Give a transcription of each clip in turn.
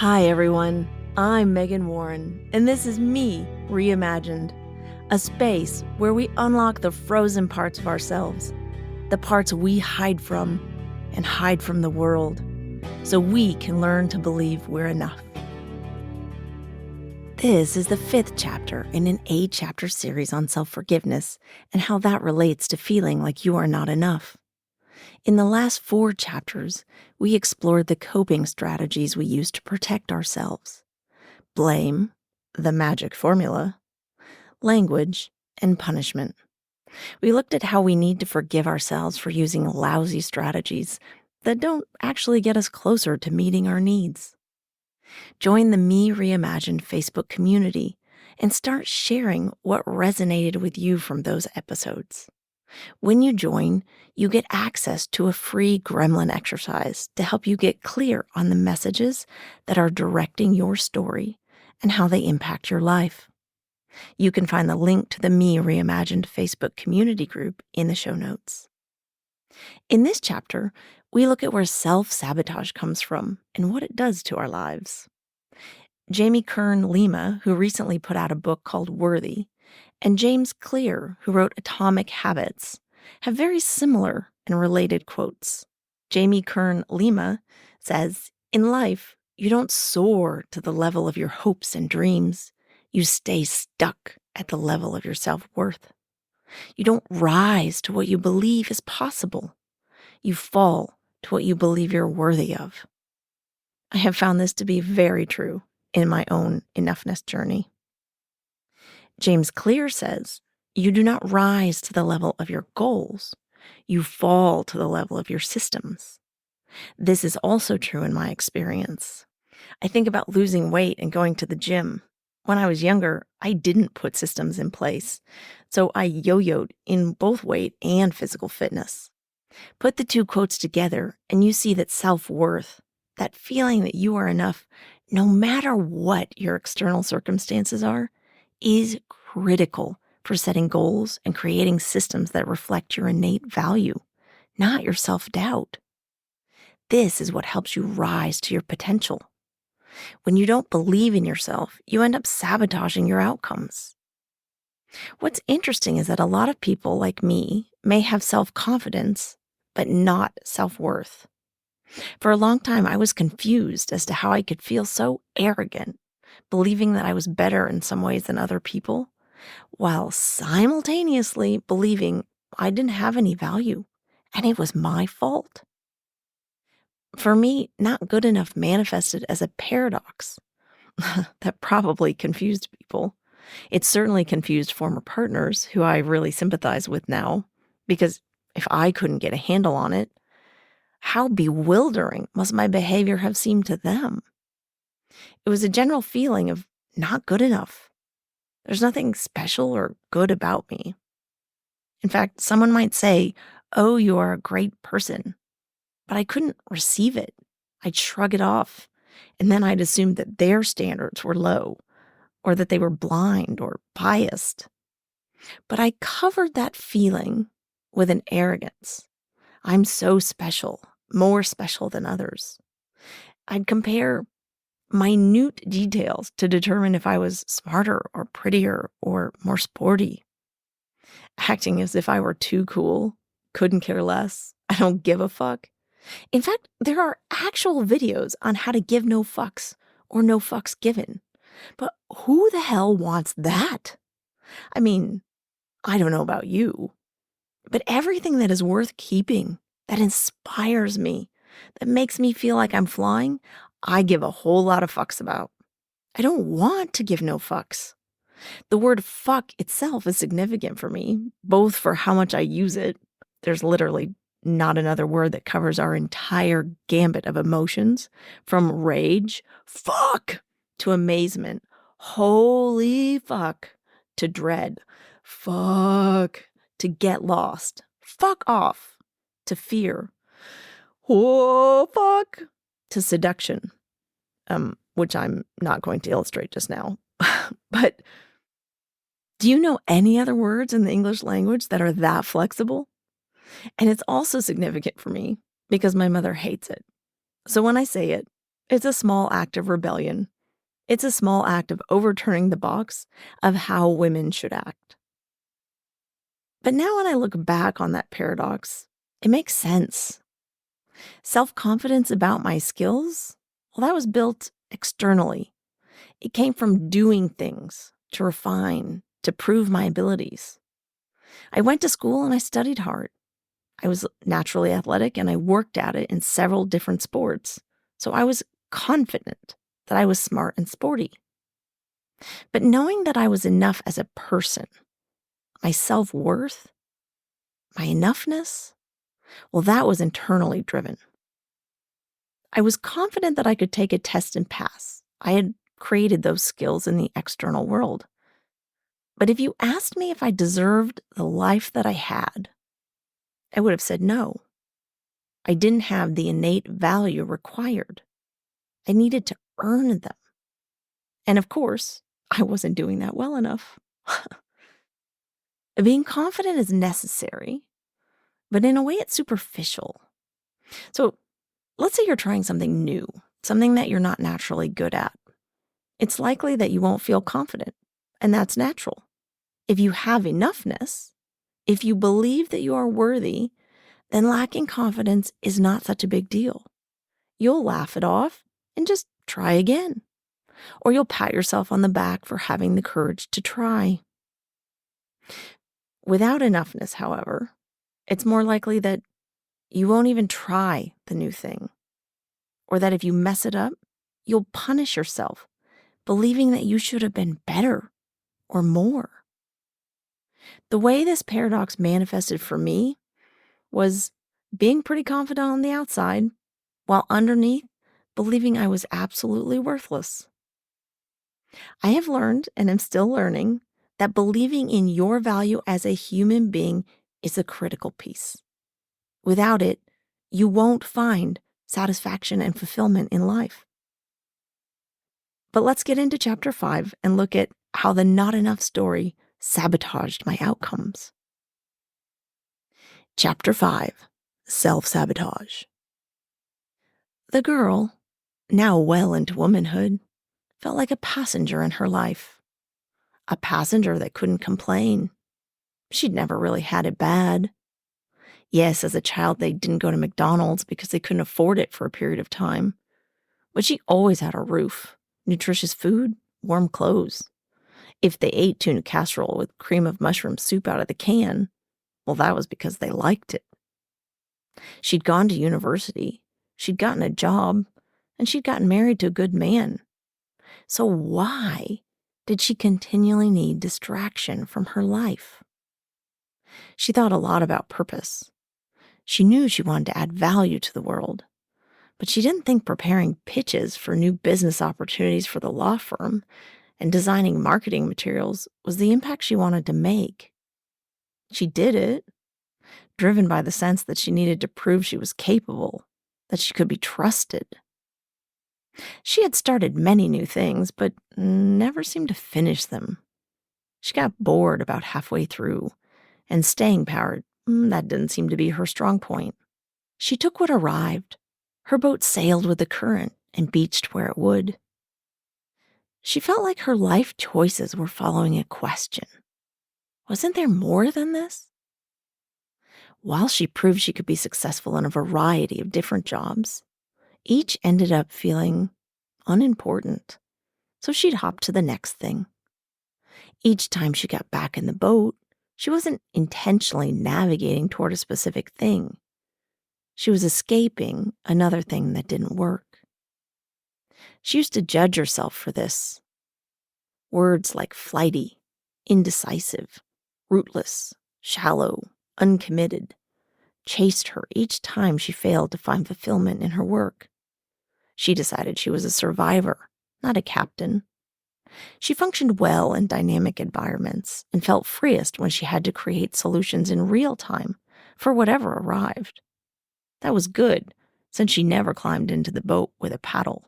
Hi, everyone. I'm Megan Warren, and this is Me Reimagined, a space where we unlock the frozen parts of ourselves, the parts we hide from and hide from the world, so we can learn to believe we're enough. This is the 5th chapter in an 8-chapter series on self-forgiveness and how that relates to feeling like you are not enough. In the last 4 chapters, we explored the coping strategies we use to protect ourselves: blame, the magic formula, language, and punishment. We looked at how we need to forgive ourselves for using lousy strategies that don't actually get us closer to meeting our needs. Join the Me Reimagined Facebook community and start sharing what resonated with you from those episodes. When you join, you get access to a free gremlin exercise to help you get clear on the messages that are directing your story and how they impact your life. You can find the link to the Me Reimagined Facebook community group in the show notes. In this chapter, we look at where self-sabotage comes from and what it does to our lives. Jamie Kern Lima, who recently put out a book called Worthy, and James Clear, who wrote Atomic Habits, have very similar and related quotes. Jamie Kern Lima says, "In life, you don't soar to the level of your hopes and dreams. You stay stuck at the level of your self-worth. You don't rise to what you believe is possible. You fall to what you believe you're worthy of." I have found this to be very true in my own enoughness journey. James Clear says, "You do not rise to the level of your goals. You fall to the level of your systems." This is also true in my experience. I think about losing weight and going to the gym. When I was younger, I didn't put systems in place, so I yo-yoed in both weight and physical fitness. Put the two quotes together, and you see that self-worth, that feeling that you are enough no matter what your external circumstances are, is critical for setting goals and creating systems that reflect your innate value, not your self-doubt. This is what helps you rise to your potential. When you don't believe in yourself, you end up sabotaging your outcomes. What's interesting is that a lot of people like me may have self-confidence, but not self-worth. For a long time, I was confused as to how I could feel so arrogant, believing that I was better in some ways than other people, while simultaneously believing I didn't have any value and it was my fault. For me, not good enough manifested as a paradox that probably confused people. It certainly confused former partners who I really sympathize with now, because if I couldn't get a handle on it, how bewildering must my behavior have seemed to them? It was a general feeling of not good enough. There's nothing special or good about me. In fact, someone might say, "Oh, you are a great person," but I couldn't receive it. I'd shrug it off, and then I'd assume that their standards were low, or that they were blind or biased. But I covered that feeling with an arrogance. I'm so special, more special than others. I'd compare minute details to determine if I was smarter or prettier or more sporty, acting as if I were too cool, couldn't care less, I don't give a fuck. In fact, there are actual videos on how to give no fucks or no fucks given. But who the hell wants that? I mean, I don't know about you, but everything that is worth keeping, that inspires me, that makes me feel like I'm flying, I give a whole lot of fucks about. I don't want to give no fucks. The word fuck itself is significant for me, both for how much I use it. There's literally not another word that covers our entire gambit of emotions, from rage, fuck, to amazement, holy fuck, to dread, fuck, to get lost, fuck off, to fear, oh fuck, to seduction, which I'm not going to illustrate just now. But do you know any other words in the English language that are that flexible? And it's also significant for me because my mother hates it. So when I say it, It's a small act of rebellion. It's a small act of overturning the box of how women should act. But now when I look back on that paradox, it makes sense. Self-confidence about my skills, well, that was built externally. It came from doing things to refine, to prove my abilities. I went to school and I studied hard. I was naturally athletic and I worked at it in several different sports. So I was confident that I was smart and sporty. But knowing that I was enough as a person, my self-worth, my enoughness, well, that was internally driven. I was confident that I could take a test and pass. I had created those skills in the external world. But if you asked me if I deserved the life that I had, I would have said no. I didn't have the innate value required. I needed to earn them. And of course, I wasn't doing that well enough. Being confident is necessary, but in a way it's superficial. So let's say you're trying something new, something that you're not naturally good at. It's likely that you won't feel confident, and that's natural. If you have enoughness, if you believe that you are worthy, then lacking confidence is not such a big deal. You'll laugh it off and just try again. Or you'll pat yourself on the back for having the courage to try. Without enoughness, however, it's more likely that you won't even try the new thing, or that if you mess it up, you'll punish yourself, believing that you should have been better or more. The way this paradox manifested for me was being pretty confident on the outside, while underneath, believing I was absolutely worthless. I have learned, and am still learning, that believing in your value as a human being is a critical piece. Without it, you won't find satisfaction and fulfillment in life. But let's get into chapter 5 and look at how the not enough story sabotaged my outcomes. Chapter 5, Self-sabotage. The girl, now well into womanhood, felt like a passenger in her life. A passenger that couldn't complain. She'd never really had it bad. Yes, as a child, they didn't go to McDonald's because they couldn't afford it for a period of time. But she always had a roof, nutritious food, warm clothes. If they ate tuna casserole with cream of mushroom soup out of the can, well, that was because they liked it. She'd gone to university, she'd gotten a job, and she'd gotten married to a good man. So why did she continually need distraction from her life? She thought a lot about purpose. She knew she wanted to add value to the world, but she didn't think preparing pitches for new business opportunities for the law firm and designing marketing materials was the impact she wanted to make. She did it, driven by the sense that she needed to prove she was capable, that she could be trusted. She had started many new things, but never seemed to finish them. She got bored about halfway through, and staying power, that didn't seem to be her strong point. She took what arrived. Her boat sailed with the current and beached where it would. She felt like her life choices were following a question. Wasn't there more than this? While she proved she could be successful in a variety of different jobs, each ended up feeling unimportant. So she'd hop to the next thing. Each time she got back in the boat, she wasn't intentionally navigating toward a specific thing. She was escaping another thing that didn't work. She used to judge herself for this. Words like flighty, indecisive, rootless, shallow, uncommitted chased her each time she failed to find fulfillment in her work. She decided she was a survivor, not a captain. She functioned well in dynamic environments and felt freest when she had to create solutions in real time for whatever arrived. That was good, since she never climbed into the boat with a paddle.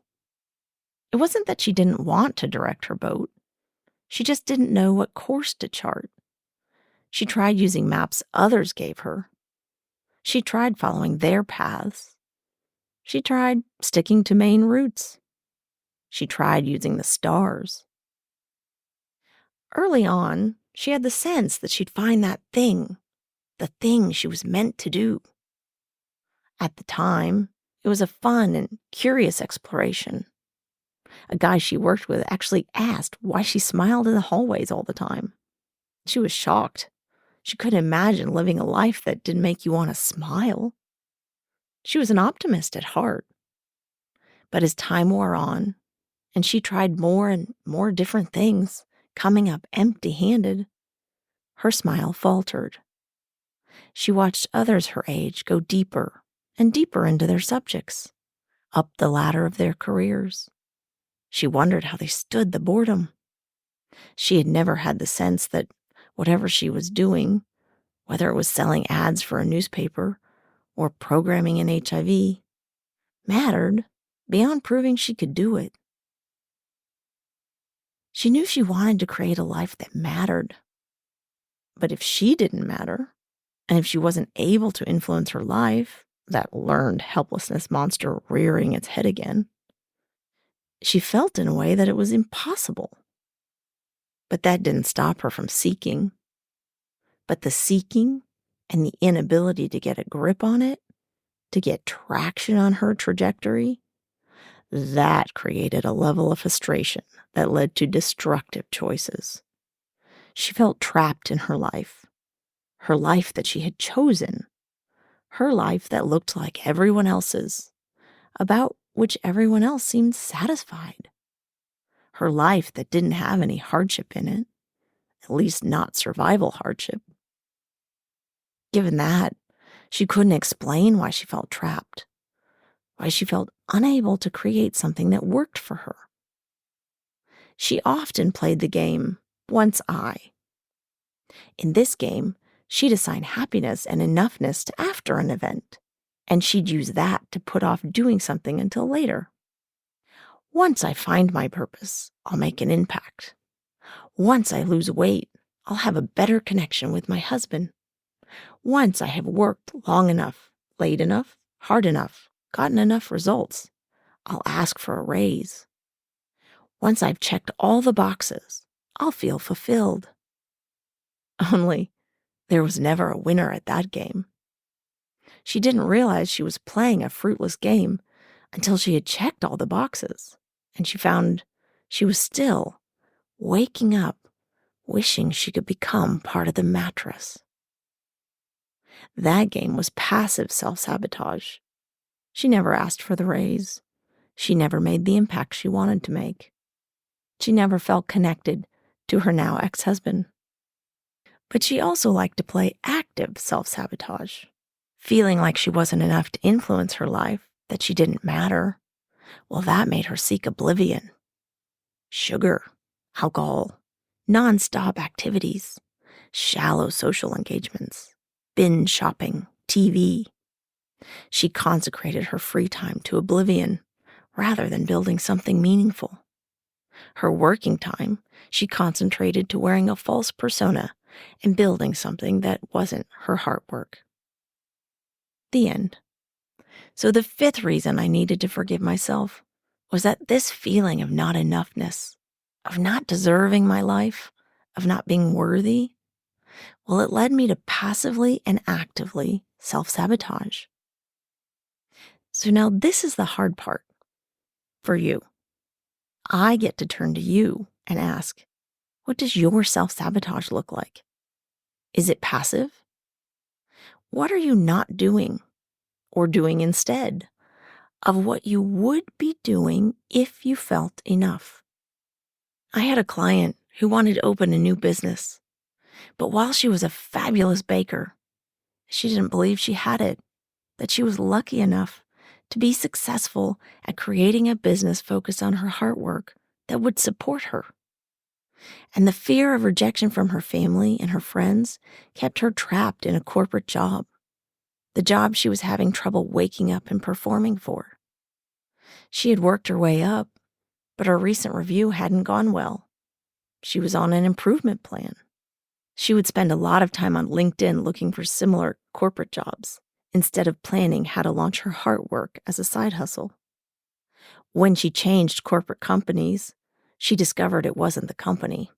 It wasn't that she didn't want to direct her boat. She just didn't know what course to chart. She tried using maps others gave her. She tried following their paths. She tried sticking to main routes. She tried using the stars. Early on, she had the sense that she'd find that thing, the thing she was meant to do. At the time, it was a fun and curious exploration. A guy she worked with actually asked why she smiled in the hallways all the time. She was shocked. She couldn't imagine living a life that didn't make you want to smile. She was an optimist at heart. But as time wore on, and she tried more and more different things, coming up empty-handed, her smile faltered. She watched others her age go deeper and deeper into their subjects, up the ladder of their careers. She wondered how they stood the boredom. She had never had the sense that whatever she was doing, whether it was selling ads for a newspaper or programming in HIV, mattered beyond proving she could do it. She knew she wanted to create a life that mattered. But if she didn't matter, and if she wasn't able to influence her life, that learned helplessness monster rearing its head again, she felt in a way that it was impossible. But that didn't stop her from seeking. But the seeking and the inability to get a grip on it, to get traction on her trajectory, that created a level of frustration that led to destructive choices. She felt trapped in her life that she had chosen, her life that looked like everyone else's, about which everyone else seemed satisfied, her life that didn't have any hardship in it, at least not survival hardship. Given that, she couldn't explain why she felt trapped, why she felt unable to create something that worked for her. She often played the game, once I. In this game, she'd assign happiness and enoughness to after an event, and she'd use that to put off doing something until later. Once I find my purpose, I'll make an impact. Once I lose weight, I'll have a better connection with my husband. Once I have worked long enough, late enough, hard enough, gotten enough results, I'll ask for a raise. Once I've checked all the boxes, I'll feel fulfilled. Only, there was never a winner at that game. She didn't realize she was playing a fruitless game until she had checked all the boxes, and she found she was still waking up, wishing she could become part of the mattress. That game was passive self-sabotage. She never asked for the raise. She never made the impact she wanted to make. She never felt connected to her now ex-husband. But she also liked to play active self-sabotage, feeling like she wasn't enough to influence her life, that she didn't matter. Well, that made her seek oblivion. Sugar, alcohol, non-stop activities, shallow social engagements, binge shopping, TV. She consecrated her free time to oblivion rather than building something meaningful. Her working time, she concentrated to wearing a false persona and building something that wasn't her heart work. The end. So the fifth reason I needed to forgive myself was that this feeling of not enoughness, of not deserving my life, of not being worthy, well, it led me to passively and actively self-sabotage. So now this is the hard part for you. I get to turn to you and ask, what does your self-sabotage look like? Is it passive? What are you not doing or doing instead of what you would be doing if you felt enough? I had a client who wanted to open a new business, but while she was a fabulous baker, she didn't believe she had it, that she was lucky enough to be successful at creating a business focused on her heart work that would support her. And the fear of rejection from her family and her friends kept her trapped in a corporate job, the job she was having trouble waking up and performing for. She had worked her way up, but her recent review hadn't gone well. She was on an improvement plan. She would spend a lot of time on LinkedIn looking for similar corporate jobs instead of planning how to launch her heart work as a side hustle. When she changed corporate companies, she discovered it wasn't the company.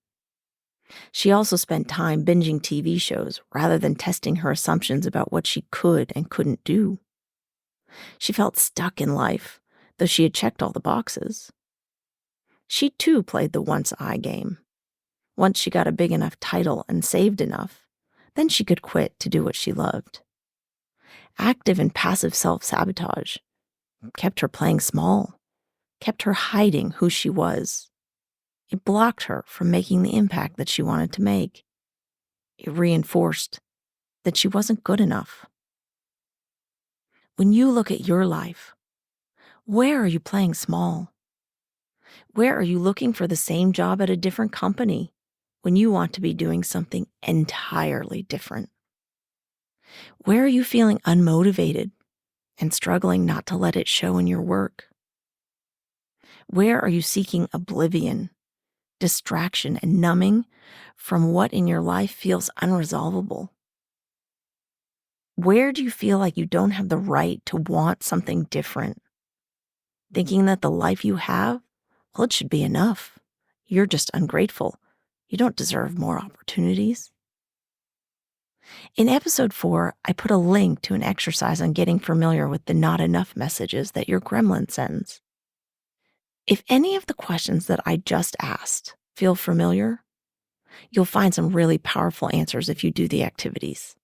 She also spent time binging TV shows rather than testing her assumptions about what she could and couldn't do. She felt stuck in life, though she had checked all the boxes. She too played the once-I game. Once she got a big enough title and saved enough, then she could quit to do what she loved. Active and passive self-sabotage kept her playing small, kept her hiding who she was. It blocked her from making the impact that she wanted to make. It reinforced that she wasn't good enough. When you look at your life, where are you playing small? Where are you looking for the same job at a different company when you want to be doing something entirely different? Where are you feeling unmotivated and struggling not to let it show in your work? Where are you seeking oblivion, distraction, and numbing from what in your life feels unresolvable? Where do you feel like you don't have the right to want something different? Thinking that the life you have, well, it should be enough. You're just ungrateful. You don't deserve more opportunities. In episode 4, I put a link to an exercise on getting familiar with the not enough messages that your gremlin sends. If any of the questions that I just asked feel familiar, you'll find some really powerful answers if you do the activities.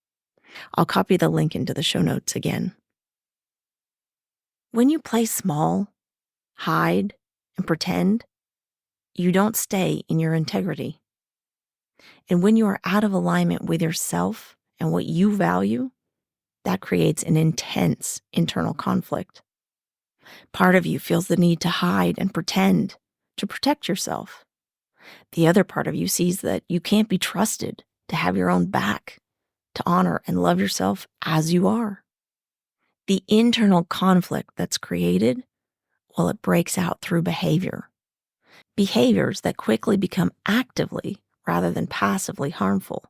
I'll copy the link into the show notes again. When you play small, hide, and pretend, you don't stay in your integrity. And when you are out of alignment with yourself and what you value, that creates an intense internal conflict. Part of you feels the need to hide and pretend to protect yourself. The other part of you sees that you can't be trusted to have your own back, to honor and love yourself as you are. The internal conflict that's created, well, it breaks out through behavior. Behaviors that quickly become actively rather than passively harmful.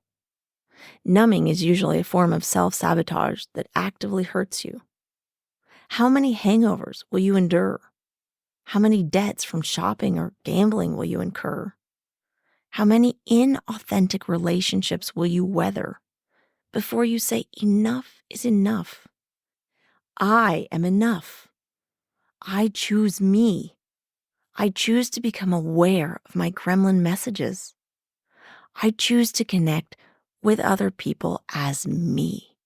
Numbing is usually a form of self-sabotage that actively hurts you. How many hangovers will you endure? How many debts from shopping or gambling will you incur? How many inauthentic relationships will you weather before you say enough is enough? I am enough. I choose me. I choose to become aware of my gremlin messages. I choose to connect with other people as me.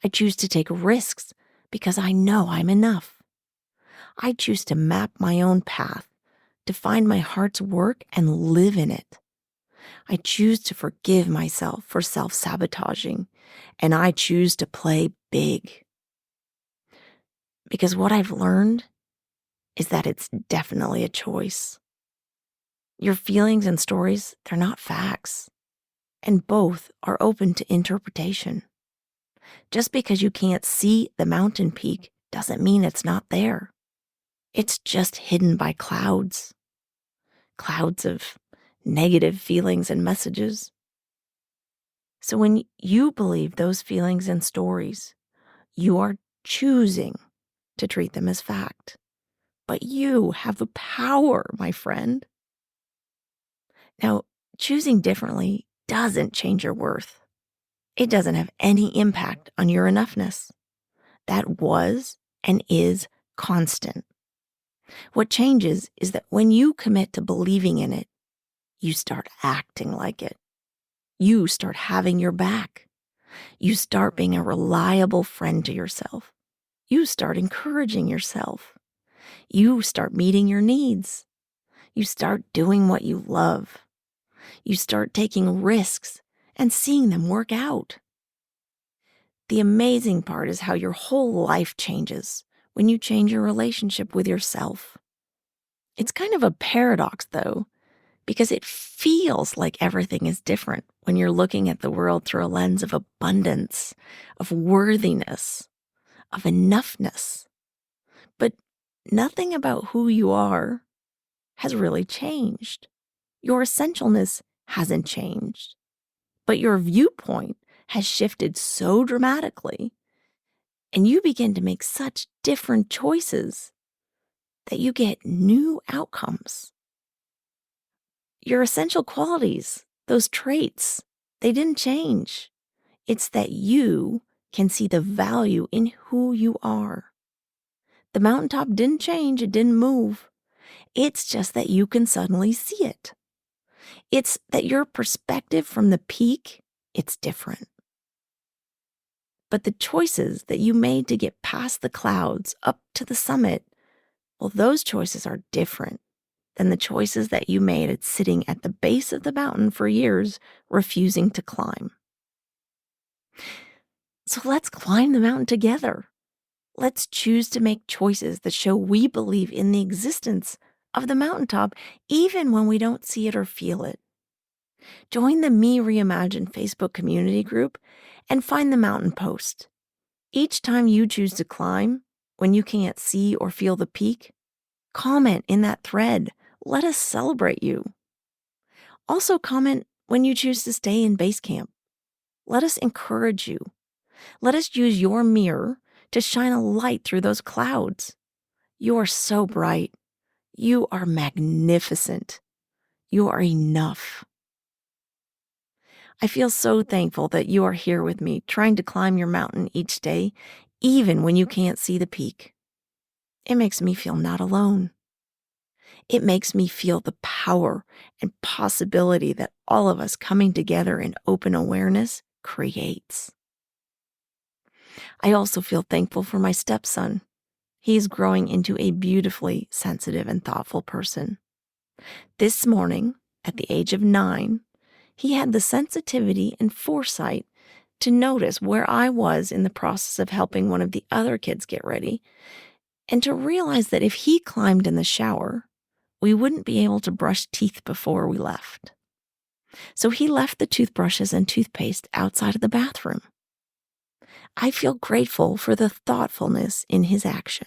I choose to take risks because I know I'm enough. I choose to map my own path, to find my heart's work and live in it. I choose to forgive myself for self-sabotaging, and I choose to play big. Because what I've learned is that it's definitely a choice. Your feelings and stories, they're not facts, and both are open to interpretation. Just because you can't see the mountain peak doesn't mean it's not there. It's just hidden by clouds of negative feelings and messages. So when you believe those feelings and stories, you are choosing to treat them as fact. But you have the power, my friend. Now, choosing differently doesn't change your worth. It doesn't have any impact on your enoughness. That was and is constant. What changes is that when you commit to believing in it, you start acting like it. You start having your back. You start being a reliable friend to yourself. You start encouraging yourself. You start meeting your needs. You start doing what you love. You start taking risks and seeing them work out. The amazing part is how your whole life changes when you change your relationship with yourself. It's kind of a paradox, though, because it feels like everything is different when you're looking at the world through a lens of abundance, of worthiness, of enoughness. But nothing about who you are has really changed. Your essentialness hasn't changed, but your viewpoint has shifted so dramatically And you begin to make such different choices that you get new outcomes. Your essential qualities, those traits, they didn't change. It's that you can see the value in who you are. The mountaintop didn't change, it didn't move. It's just that you can suddenly see it. It's that your perspective from the peak, it's different. But the choices that you made to get past the clouds up to the summit, well, those choices are different than the choices that you made at sitting at the base of the mountain for years, refusing to climb. So let's climb the mountain together. Let's choose to make choices that show we believe in the existence of the mountaintop, even when we don't see it or feel it. Join the Me Reimagined Facebook community group and find the mountain post. Each time you choose to climb, when you can't see or feel the peak, comment in that thread. Let us celebrate you. Also comment when you choose to stay in base camp. Let us encourage you. Let us use your mirror to shine a light through those clouds. You are so bright. You are magnificent. You are enough. I feel so thankful that you are here with me, trying to climb your mountain each day, even when you can't see the peak. It makes me feel not alone. It makes me feel the power and possibility that all of us coming together in open awareness creates. I also feel thankful for my stepson. He is growing into a beautifully sensitive and thoughtful person. This morning, at the age of 9, he had the sensitivity and foresight to notice where I was in the process of helping one of the other kids get ready, and to realize that if he climbed in the shower, we wouldn't be able to brush teeth before we left. So he left the toothbrushes and toothpaste outside of the bathroom. I feel grateful for the thoughtfulness in his action.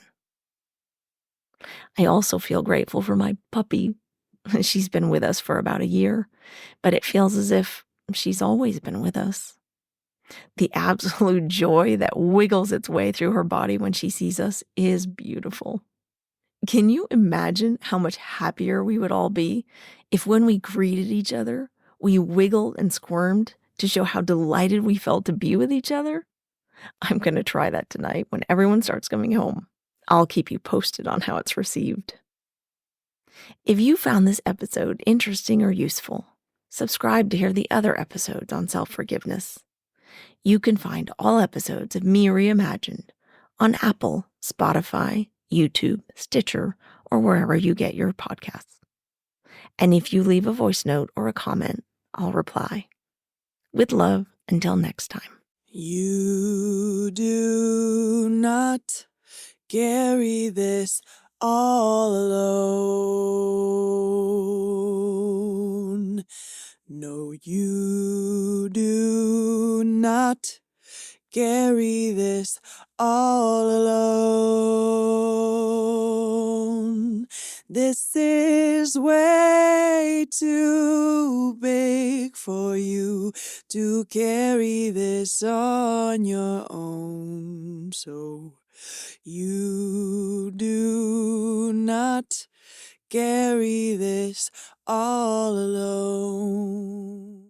I also feel grateful for my puppy. She's been with us for about a year, but it feels as if she's always been with us. The absolute joy that wiggles its way through her body when she sees us is beautiful. Can you imagine how much happier we would all be if when we greeted each other, we wiggled and squirmed to show how delighted we felt to be with each other? I'm going to try that tonight when everyone starts coming home. I'll keep you posted on how it's received. If you found this episode interesting or useful, subscribe to hear the other episodes on self-forgiveness. You can find all episodes of Me Reimagined on Apple, Spotify, YouTube, Stitcher, or wherever you get your podcasts. And if you leave a voice note or a comment, I'll reply. With love, until next time. You do not carry this all alone. No, you do not carry this all alone. This is way too big for you to carry this on your own. So you do not carry this all alone.